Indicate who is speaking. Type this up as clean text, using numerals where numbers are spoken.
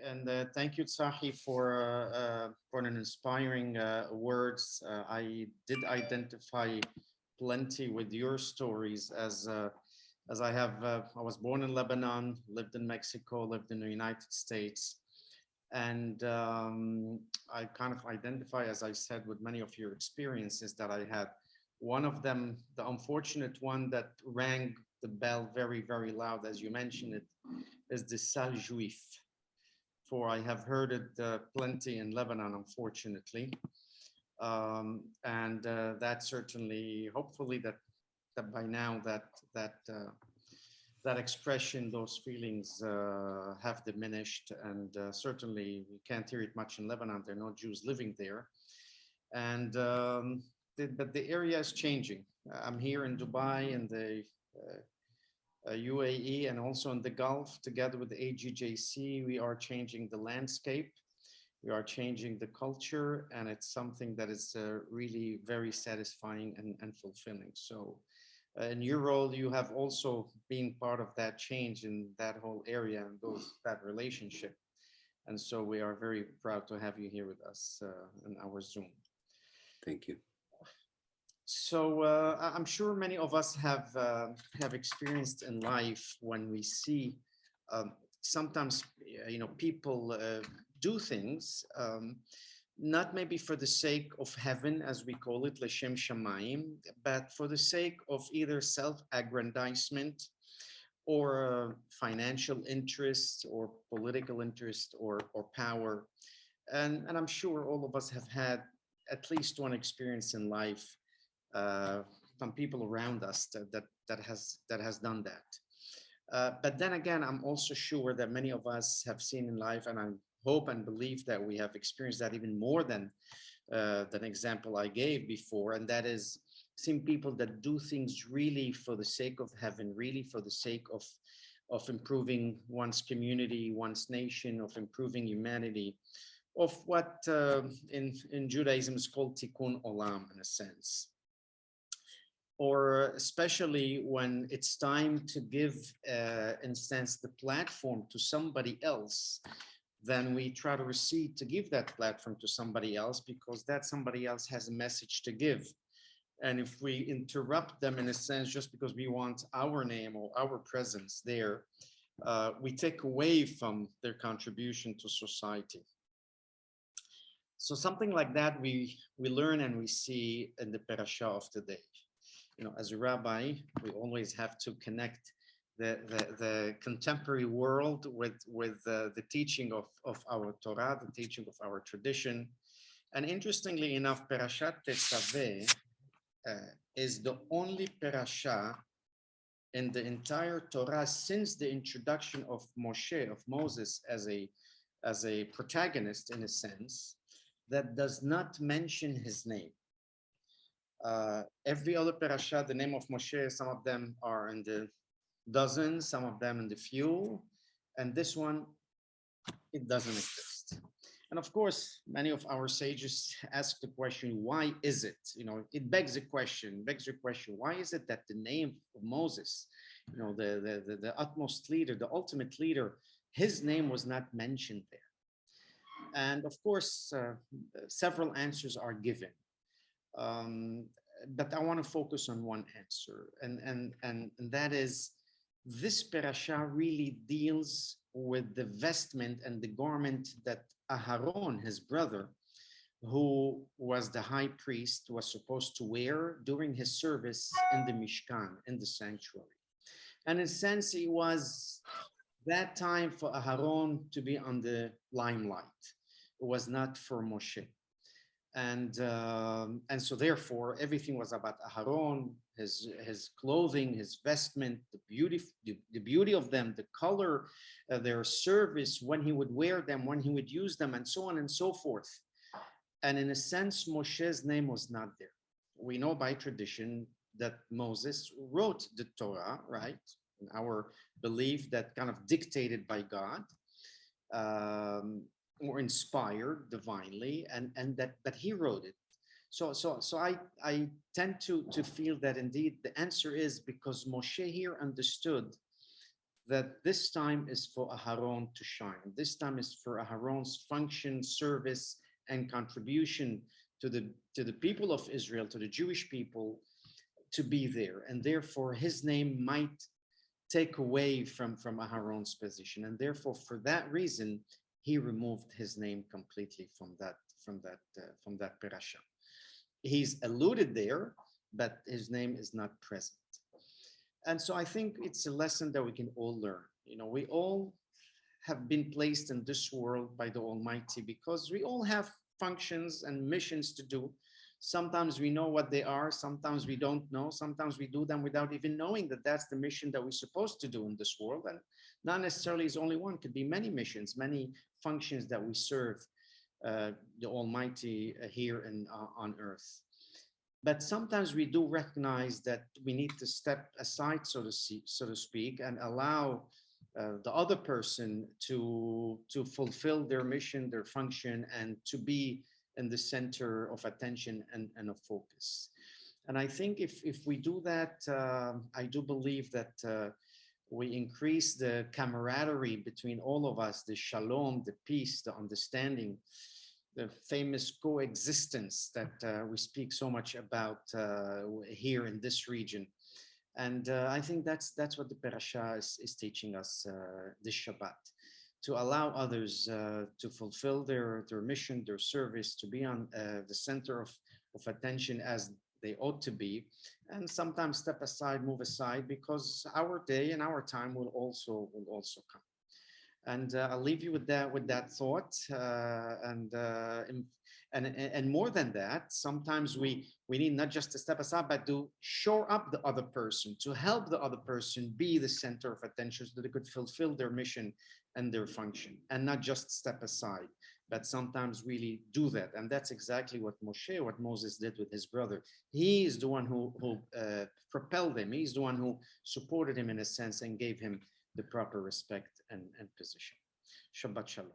Speaker 1: And thank you, Tsahi, for an inspiring words. I did identify plenty with your stories as I have. I was born in Lebanon, lived in Mexico, lived in the United States, and I kind of identify, as I said, with many of your experiences that I had. One of them, the unfortunate one that rang the bell very, very loud, as you mentioned it, is the Sal Juif, for I have heard it plenty in Lebanon, unfortunately. And that certainly, hopefully, that by now that expression, those feelings have diminished, and certainly we can't hear it much in Lebanon. There are no Jews living there, and but the area is changing. I'm here in Dubai in the UAE and also in the Gulf, together with the AGJC, we are changing the landscape. We are changing the culture, and it's something that is really very satisfying and fulfilling. So in your role, you have also been part of that change in that whole area and that relationship. And so we are very proud to have you here with us in our Zoom.
Speaker 2: Thank you.
Speaker 1: So I'm sure many of us have experienced in life when we see sometimes people do things not maybe for the sake of heaven, as we call it, L'Shem Shamayim, but for the sake of either self-aggrandizement or financial interest or political interest or power. And I'm sure all of us have had at least one experience in life from people around us that has done that. But then again, I'm also sure that many of us have seen in life, and I hope and believe that we have experienced that even more than the example I gave before, and that is seeing people that do things really for the sake of heaven, really for the sake of improving one's community, one's nation, of improving humanity, of what in Judaism is called tikkun olam, in a sense. Or especially when it's time to give, in a sense, the platform to somebody else, then we try to recede to give that platform to somebody else because that somebody else has a message to give. And if we interrupt them, in a sense, just because we want our name or our presence there, we take away from their contribution to society. So something like that we learn and we see in the parasha of today. As a rabbi, we always have to connect the contemporary world with the teaching of our Torah, the teaching of our tradition. And interestingly enough, Parashat Tetzaveh is the only parasha in the entire Torah since the introduction of Moshe, of Moses, as a protagonist, in a sense, that does not mention his name. Every other parasha, the name of Moshe, some of them are in the dozens, some of them in the few, and this one, it doesn't exist. And of course, many of our sages ask the question, why is it? It begs a question, why is it that the name of Moses, the utmost leader, the ultimate leader, his name was not mentioned there? And of course, several answers are given. But I want to focus on one answer, and that is this parasha really deals with the vestment and the garment that Aharon, his brother, who was the high priest, was supposed to wear during his service in the Mishkan, in the sanctuary. And in a sense, it was that time for Aharon to be on the limelight. It was not for Moshe. And so therefore, everything was about Aharon, his clothing, his vestment, the beauty of them, the color, their service, when he would wear them, when he would use them, and so on and so forth. And in a sense, Moshe's name was not there. We know by tradition that Moses wrote the Torah, right? In our belief, that kind of dictated by God. Or inspired divinely, and that he wrote it. So I tend to feel that indeed the answer is because Moshe here understood that this time is for Aharon to shine. This time is for Aharon's function, service, and contribution to the people of Israel, to the Jewish people, to be there. And therefore, his name might take away from Aharon's position. And therefore, for that reason, he removed his name completely from that parasha. He's alluded there, but his name is not present. And so I think it's a lesson that we can all learn. We all have been placed in this world by the Almighty because we all have functions and missions to do. Sometimes we know what they are, sometimes we don't know, sometimes we do them without even knowing that that's the mission that we're supposed to do in this world. And not necessarily is only one, could be many missions, many functions that we serve the Almighty here on earth. But sometimes we do recognize that we need to step aside, so to speak, and allow the other person to fulfill their mission, their function, and to be in the center of attention and of focus. And I think if we do that, I do believe that we increase the camaraderie between all of us, the shalom, the peace, the understanding, the famous coexistence that we speak so much about here in this region. And I think that's what the parasha is teaching us this Shabbat, to allow others to fulfill their mission, their service, to be on the center of attention as they ought to be, and sometimes step aside, move aside, because our day and our time will also come. And I'll leave you with that thought. And more than that, sometimes we need not just to step aside, but to shore up the other person, to help the other person be the center of attention, so that they could fulfill their mission and their function, and not just step aside, but sometimes really do that. And that's exactly what Moses did with his brother. He is the one who propelled him. He's the one who supported him in a sense and gave him the proper respect and position. Shabbat Shalom.